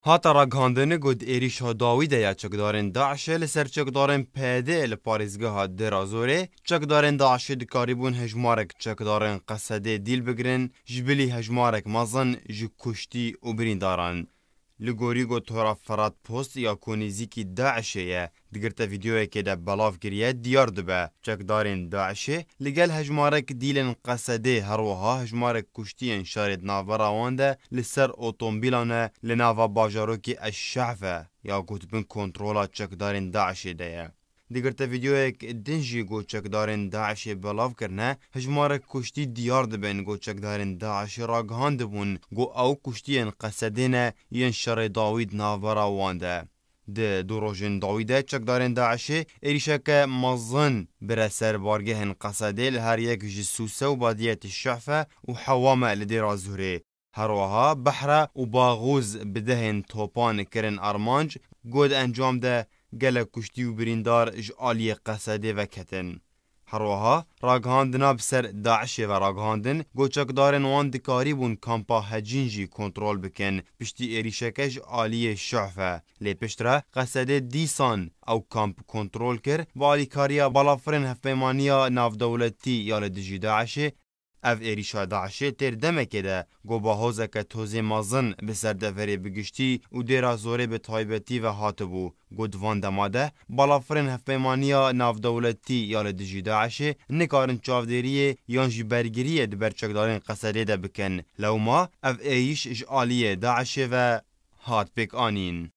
هاتا راگهاندن گود ایریشا داوید یا چکدارن داعش لسر چکدارن پیده لپاریزگاه درازوره چکدارن داعش دکاریبون هجمارک چکدارن قصده دیل بگرن جبلی هجمارک مزن جو کشتی و برین دارن. لگوری گو تورا فراد پوست یا کونیزی کی داعشه دگرت ویدیوی که ده بلاف گریه دیار دبه چکدارن داعشه لگل هجمارک دیلن قصده هروها هجمارک کشتی شارد ناورا وانده لسر اوتومبیلانه لناوا باجاروکی الشعفه یا گوتبن کنترولا چکدارن داعشه ده دیگرت ویدیوی که دنجی گو چکدارن داعش بلاف کرنه هجمارک کشتی دیار دبن گو چکدارن داعش راگهاند بون گو او کشتی قصدینه ین شر داوید ناورا وانده ده دو روژن داویده چکدارن داعش ایریشک مزن بره سر بارگه قصده لهر یک جسوسه و بادیت الشعفه و حوامه لدیر زهره هروها بحره و باغوز بدهن توپان کرن ارمانج گود انجام ده گله کشتی و بریندار اج آلی قصده و کتن. هروها راگهاندنا بسر داعش و راگهاندن گوچکدارن وان دکاری بون کامپا هجینجی کنترول بکن پشتی ایریشکش آلی شعفه لی پشتره قصده دیسان او کامپ کنترول کر و آلی کاریا بالافرن هفپیمانیا ناف دولتی یا لدجی داعشه اف ایریشا داعشه تر دمکه ده گو با حوزه که توزی مازن بسر دفری بگشتی و دیرا زوره به تایبتی و هاتبو گو دوان دماده بالافرین هفپیمانیا ناف دولتی یا لدجی داعشه نکارن چاودیریه یانجی برگریه دبر چکدارین قصده ده بکن لو ما اف ایش اج آلیه داعشه و هات بک آنین